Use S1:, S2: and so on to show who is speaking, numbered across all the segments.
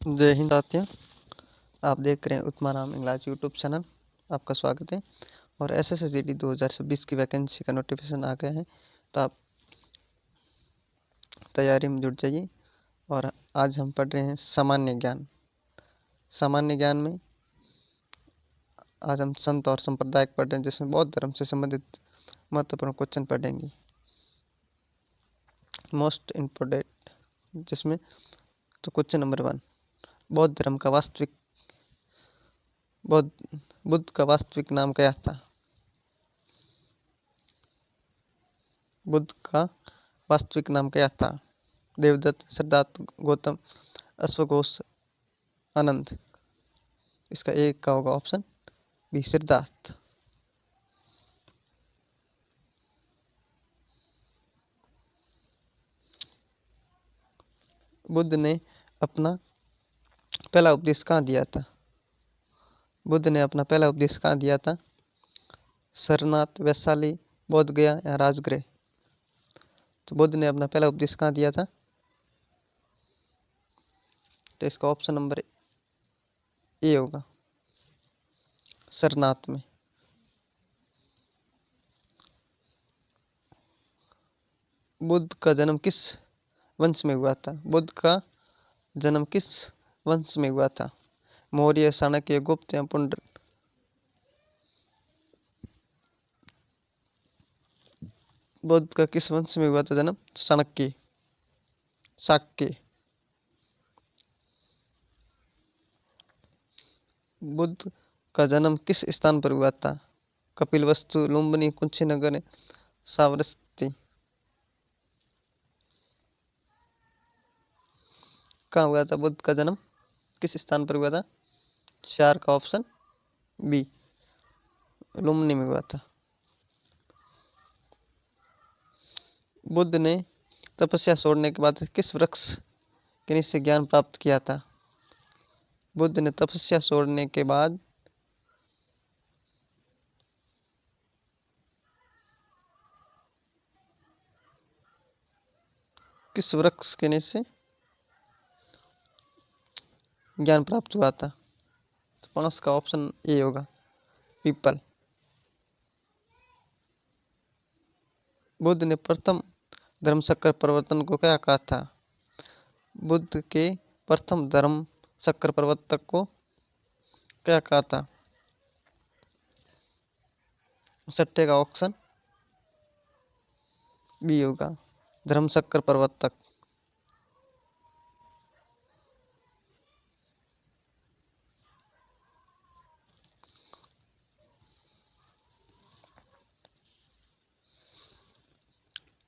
S1: जय हिंद साथियों, आप देख रहे हैं उत्माराम इंग्लिश यूट्यूब चैनल। आपका स्वागत है। और SSSGD 2026 की वैकेंसी का नोटिफिकेशन आ गया है, तो आप तैयारी में जुट जाइए। और आज हम पढ़ रहे हैं सामान्य ज्ञान। सामान्य ज्ञान में आज हम संत और संप्रदायक पढ़ रहे हैं, जिसमें बौद्ध धर्म से संबंधित महत्वपूर्ण क्वेश्चन पढ़ेंगे। मोस्ट इम्पोर्टेंट जिसमें तो क्वेश्चन नंबर 1, बौद्ध धर्म का बुद्ध का वास्तविक नाम क्या था? बुद्ध का वास्तविक नाम क्या था? देवदत्त, सिद्धार्थ, गौतम, अश्वघोष, आनंद। इसका एक का होगा ऑप्शन बी, सिद्धार्थ। बुद्ध ने अपना पहला उपदेश कहाँ दिया था? बुद्ध ने अपना पहला उपदेश कहाँ दिया था? सरनाथ, वैशाली, बोध गया या राजगृह? तो बुद्ध ने अपना पहला उपदेश कहाँ दिया था? तो इसका ऑप्शन नंबर ए होगा, सरनाथ में। बुद्ध का जन्म किस वंश में हुआ था? बुद्ध का जन्म किस वंश में हुआ था? मौर्य, चाणक्य, गुप्त या पुंडर? बुद्ध का किस वंश में हुआ था जन्म? चाणक्य, शाक्य। बुद्ध का जन्म किस स्थान पर हुआ था? कपिलवस्तु, लुम्बिनी, कुशीनगर, साबरमती? कहाँ हुआ था बुद्ध का जन्म? किस स्थान पर हुआ था? 4 का ऑप्शन बी, लुम्बिनी में हुआ था। बुद्ध ने तपस्या छोड़ने के बाद किस वृक्ष के नीचे ज्ञान प्राप्त किया था? बुद्ध ने तपस्या छोड़ने के बाद किस वृक्ष के नीचे ज्ञान प्राप्त हुआ था? तो 5 का ऑप्शन ए होगा, पीपल। बुद्ध ने प्रथम धर्म चक्र प्रवर्तन को क्या कहा था? बुद्ध के प्रथम धर्म चक्र प्रवर्तक को क्या कहा था? 6 का ऑप्शन बी होगा, धर्म चक्र प्रवर्तक।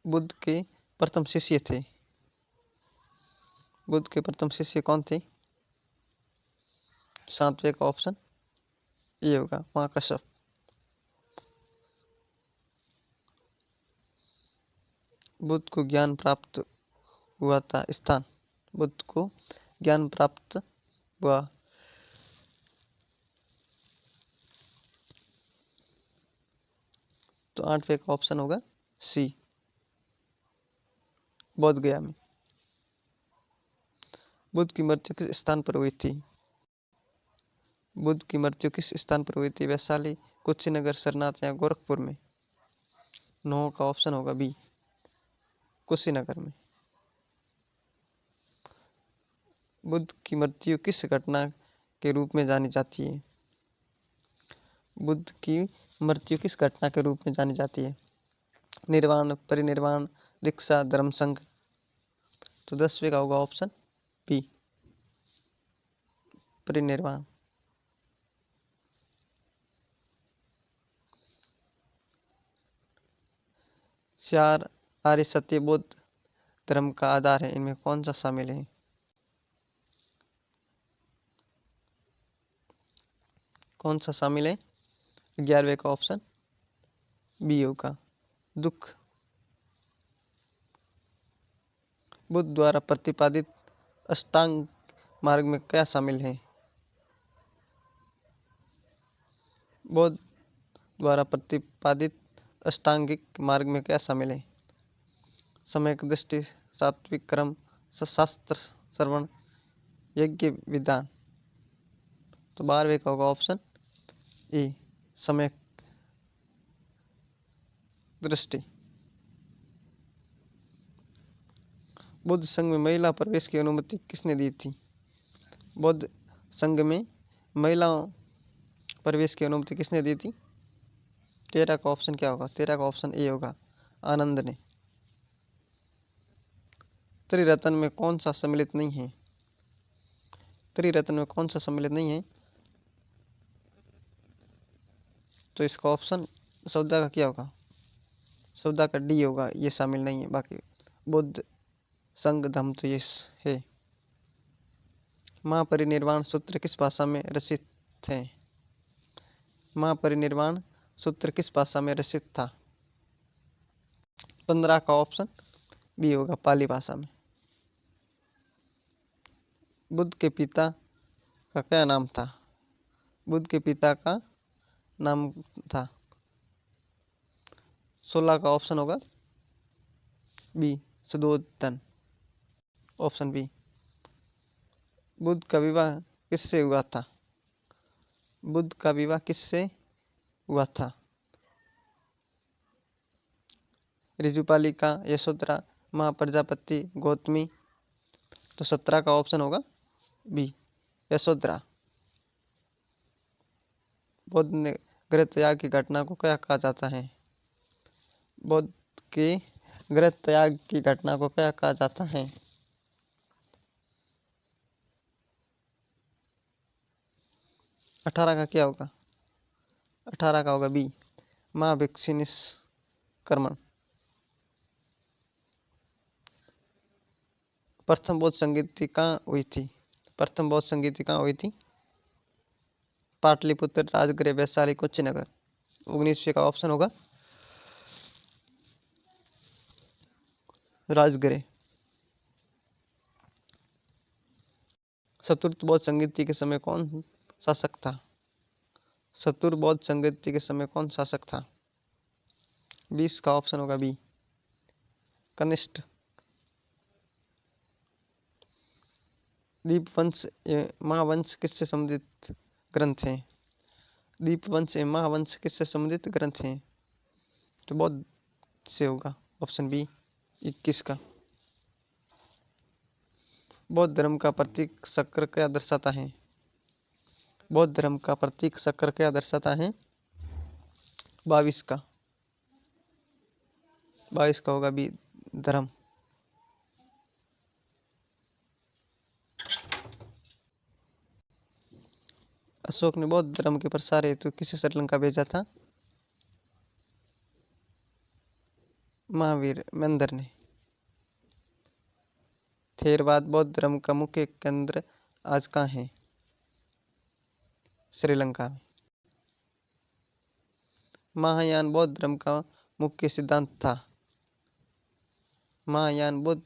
S1: बुद्ध के प्रथम शिष्य थे। बुद्ध के प्रथम शिष्य कौन थे? 7वें का ऑप्शन ये होगा, महाकश्यप। बुद्ध को ज्ञान प्राप्त हुआ था स्थान। बुद्ध को ज्ञान प्राप्त हुआ तो 8वें का ऑप्शन होगा सी, बोध गया में। बुद्ध की मृत्यु किस स्थान पर हुई थी? बुद्ध की मृत्यु किस स्थान पर हुई थी? वैशाली, कुशीनगर, सरनाथ या गोरखपुर में? 9 का ऑप्शन होगा बी, कुशीनगर में। बुद्ध की मृत्यु किस घटना के रूप में जानी जाती है? बुद्ध की मृत्यु किस घटना के रूप में जानी जाती है? निर्वाण, परिनिर्वाण, दीक्षा, धर्म संघ? तो 10वें का होगा ऑप्शन बी, परिनिर्वाण। 4 आर्य सत्य बौद्ध धर्म का आधार है, इनमें कौन सा शामिल है? कौन सा शामिल है? 11वें का ऑप्शन बी होगा, दुख। बुद्ध द्वारा प्रतिपादित अष्टांग मार्ग में क्या शामिल है? बुद्ध द्वारा प्रतिपादित अष्टांगिक मार्ग में क्या शामिल है? समय दृष्टि, सात्विक कर्म, शास्त्र श्रवण यज्ञ विधान। तो 12वें का होगा ऑप्शन ए, समय दृष्टि। बुद्ध संघ में महिला प्रवेश की अनुमति किसने दी थी? बुद्ध संघ में महिलाओं प्रवेश की अनुमति किसने दी थी? 13 का ऑप्शन क्या होगा? 13 का ऑप्शन ए होगा, आनंद ने। त्रिरत्न में कौन सा सम्मिलित नहीं है? त्रिरत्न में कौन सा सम्मिलित नहीं है? तो इसका ऑप्शन सौदा का क्या होगा? सौदा का डी होगा, ये शामिल नहीं है। बाकी बुद्ध संघ धम्म तो ये है। महापरिनिर्वाण सूत्र किस भाषा में रचित है? महापरिनिर्वाण सूत्र किस भाषा में रचित था? 15 का ऑप्शन बी होगा, पाली भाषा में। बुद्ध के पिता का क्या नाम था? बुद्ध के पिता का नाम था, 16 का ऑप्शन होगा B, Suddhodan, option B. Buddha का विवाह किससे हुआ था? बुद्ध का विवाह किससे हुआ था? ऋजुपालिका, यशोधरा, महाप्रजापति, गौतमी। तो 17 का ऑप्शन होगा बी, यशोधरा। बुद्ध ने गृह त्याग की घटना को क्या कहा जाता है? बुद्ध के गृह त्याग की घटना को क्या कहा जाता है? 18 का क्या होगा? 18 का होगा बी, महाभिक्षुनिष्क्रमण। प्रथम बौद्ध संगीति कहाँ हुई थी? प्रथम बौद्ध संगीति कहाँ हुई थी? पाटलिपुत्र, राजगृह, वैशाली, कुशीनगर। 19वें का ऑप्शन होगा राजगृह। चतुर्थ बौद्ध संगीति के समय कौन शासक था? चतुर्थ बौद्ध संगीति के समय कौन शासक था? 20 का ऑप्शन होगा बी, कनिष्ठ। दीपवंश महावंश किससे संबंधित ग्रंथ हैं? दीपवंश एवं महावंश किससे संबंधित ग्रंथ हैं? तो बौद्ध से होगा, ऑप्शन बी, 21 का। बौद्ध धर्म का प्रतीक चक्र क्या दर्शाता है? बौद्ध धर्म का प्रतीक चक्र क्या दर्शाता है? 22 का। 22 का होगा बी, धर्म। अशोक ने बौद्ध धर्म के प्रसार हेतु किसे श्रीलंका भेजा था? महावीर मेंदर ने। थेरवाद बौद्ध धर्म का मुख्य केंद्र आज कहाँ है? श्रीलंका में। महायान बौद्ध धर्म का मुख्य सिद्धांत था। महायान बौद्ध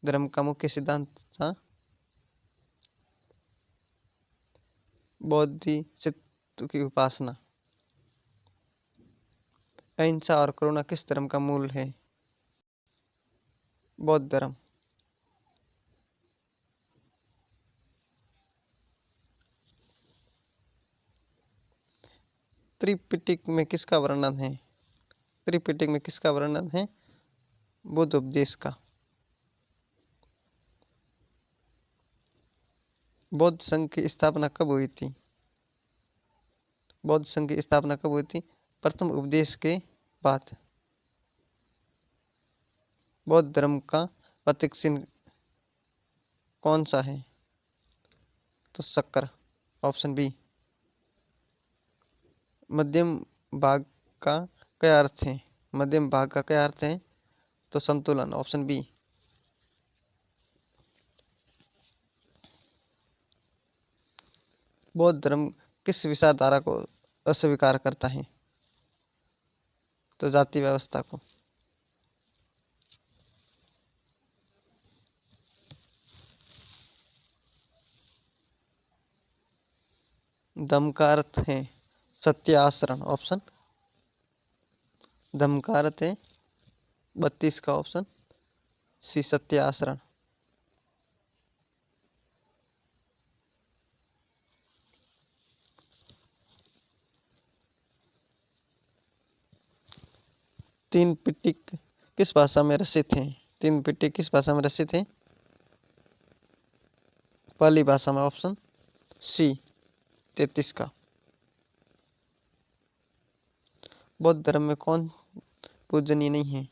S1: धर्म का मुख्य सिद्धांत था बोधिसत्व की उपासना। अहिंसा और करुणा किस धर्म का मूल है? बौद्ध धर्म। त्रिपिटक में किसका वर्णन है? त्रिपिटक में किसका वर्णन है? बुद्ध उपदेश का। बौद्ध संघ की स्थापना कब हुई थी? बौद्ध संघ की स्थापना कब हुई थी? प्रथम उपदेश के बाद। बौद्ध धर्म का प्रतीक चिन्ह कौन सा है? तो चक्र, ऑप्शन बी। मध्यम भाग का क्या अर्थ है? मध्यम भाग का क्या अर्थ है? तो संतुलन, ऑप्शन बी। बौद्ध धर्म किस विचारधारा को अस्वीकार करता है? तो जाति व्यवस्था को। धम्म का अर्थ है सत्य आचरण, ऑप्शन। धम्म का अर्थ है 32 का ऑप्शन सी, सत्य आचरण। तीन पिटीक किस भाषा में रचित हैं? तीन पिटीक किस भाषा में रचित हैं? पाली भाषा में। ऑप्शन सी 33 का। बौद्ध धर्म में कौन पूजनीय नहीं है?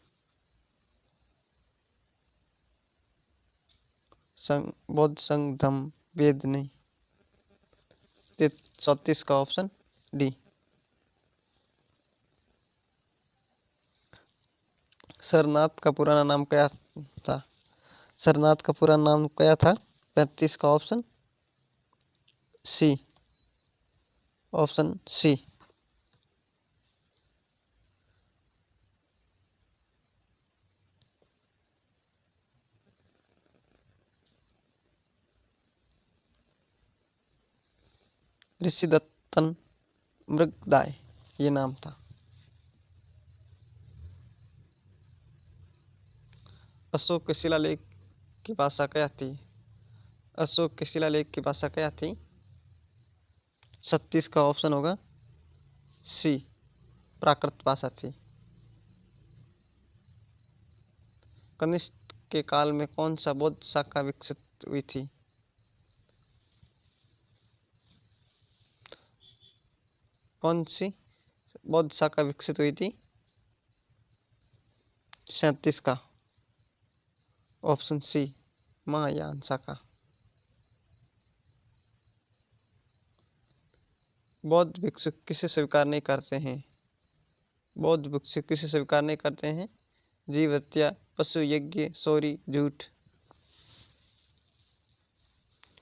S1: बौद्ध संघ धम्म वेद नहीं। 34 का ऑप्शन डी। सरनाथ का पुराना नाम क्या था? सरनाथ का पुराना नाम क्या था? 35 का option C. Option C. Rishidattan Mrigadaya ये नाम था। अशोक के शिलालेख की भाषा क्या थी? अशोक के शिलालेख की भाषा क्या थी? 36 का ऑप्शन होगा सी प्राकृत भाषा थी। कनिष्क के काल में कौन सा बौद्ध शाखा विकसित हुई थी? कौन सी बौद्ध शाखा विकसित हुई थी? 37 का ऑप्शन सी महायान शाखा। बौद्ध भिक्षु किसे स्वीकार नहीं करते हैं? बौद्ध भिक्षु किसे स्वीकार नहीं करते हैं? जीव हत्या, पशु यज्ञ, चोरी, झूठ।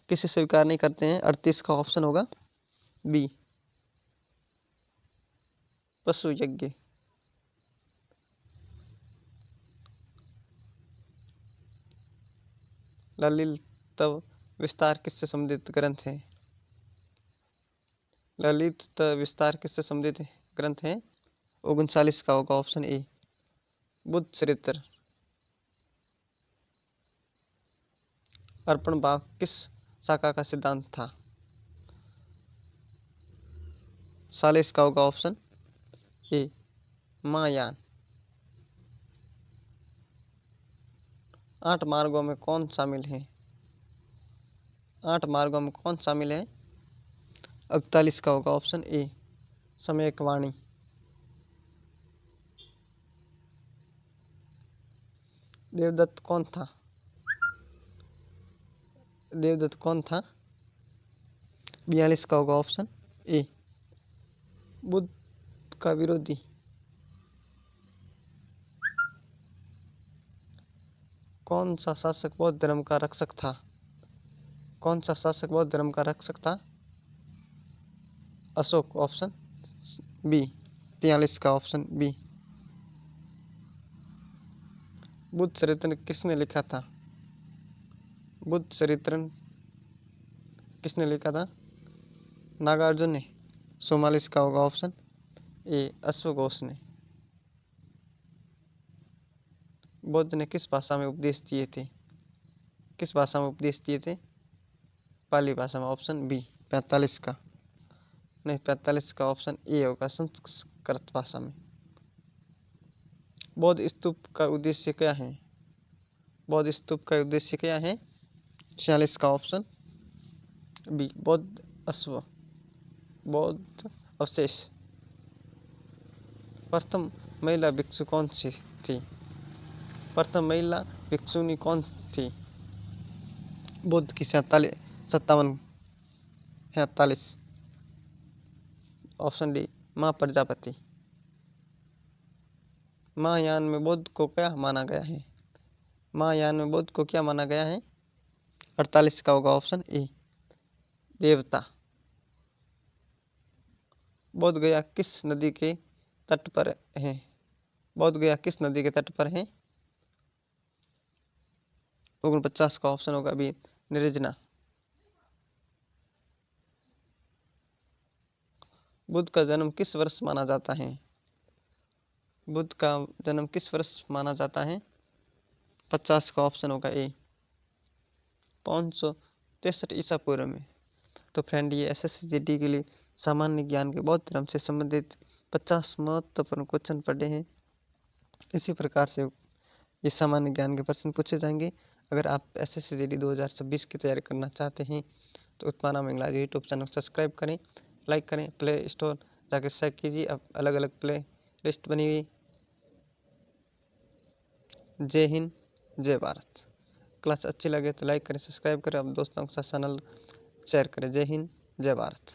S1: किसे स्वीकार नहीं करते हैं? 38 का ऑप्शन होगा बी पशु यज्ञ। ललित विस्तार किससे संबंधित ग्रंथ है? ललित विस्तार किससे संबंधित ग्रंथ है? 39 का होगा ऑप्शन ए बुद्ध चरित्र। अर्पण भाव किस शाखा का सिद्धांत था? 40 का होगा ऑप्शन ए महायान। 8 मार्गों में कौन शामिल है? 8 मार्गों में कौन शामिल है? 41 का होगा ऑप्शन ए सम्यक वाणी। देवदत्त कौन था? देवदत्त कौन था? 42 का होगा ऑप्शन ए बुद्ध का विरोधी। कौन सा शासक बौद्ध धर्म का रक्षक था? कौन सा शासक बौद्ध धर्म का रक्षक था? अशोक। ऑप्शन बी 43 का ऑप्शन बी। बुद्ध चरित्र किसने लिखा था? बुद्ध चरित्र किसने लिखा था? नागार्जुन ने। 44 का होगा ऑप्शन ए अश्वघोष ने। बुद्ध ने किस भाषा में उपदेश दिए थे? किस भाषा में उपदेश दिए थे? पाली भाषा में। ऑप्शन बी 45 का नहीं 45 का ऑप्शन ए होगा संस्कृत भाषा में। बौद्ध स्तूप का उद्देश्य क्या है? बौद्ध स्तूप का उद्देश्य क्या है? 46 का ऑप्शन बी बौद्ध अश्व बौद्ध अवशेष। प्रथम महिला भिक्षु कौन सी थी? प्रथम महिला भिक्षुनी कौन थी? बुद्ध की 57 ऑप्शन डी माँ प्रजापति। महायान में बुद्ध को क्या माना गया है? महायान में बुद्ध को क्या माना गया है? 48 का होगा ऑप्शन ए देवता। बोध गया किस नदी के तट पर है? बोध गया किस नदी के तट पर है? 49 का ऑप्शन होगा बी निर्जना। बुद्ध का जन्म किस वर्ष माना जाता है? बुद्ध का जन्म किस वर्ष माना जाता है? 50 का ऑप्शन होगा ए 563 ईसा पूर्व में। तो फ्रेंड ये SSCGD के लिए सामान्य ज्ञान के बौद्ध धर्म से संबंधित 50 महत्वपूर्ण क्वेश्चन पढ़े हैं। इसी प्रकार से ये सामान्य ज्ञान के प्रश्न पूछे जाएंगे। अगर आप SSC GD 2026 की तैयारी करना चाहते हैं तो उत्पन्ना इंग्लिश यूट्यूब चैनल सब्सक्राइब करें, लाइक करें, प्ले स्टोर जाकर चेक कीजिए, अब अलग अलग प्ले लिस्ट बनी हुई। जय हिंद, जय भारत। क्लास अच्छी लगे तो लाइक करें, सब्सक्राइब करें, अब दोस्तों के साथ चैनल शेयर करें। जय हिंद, जय भारत।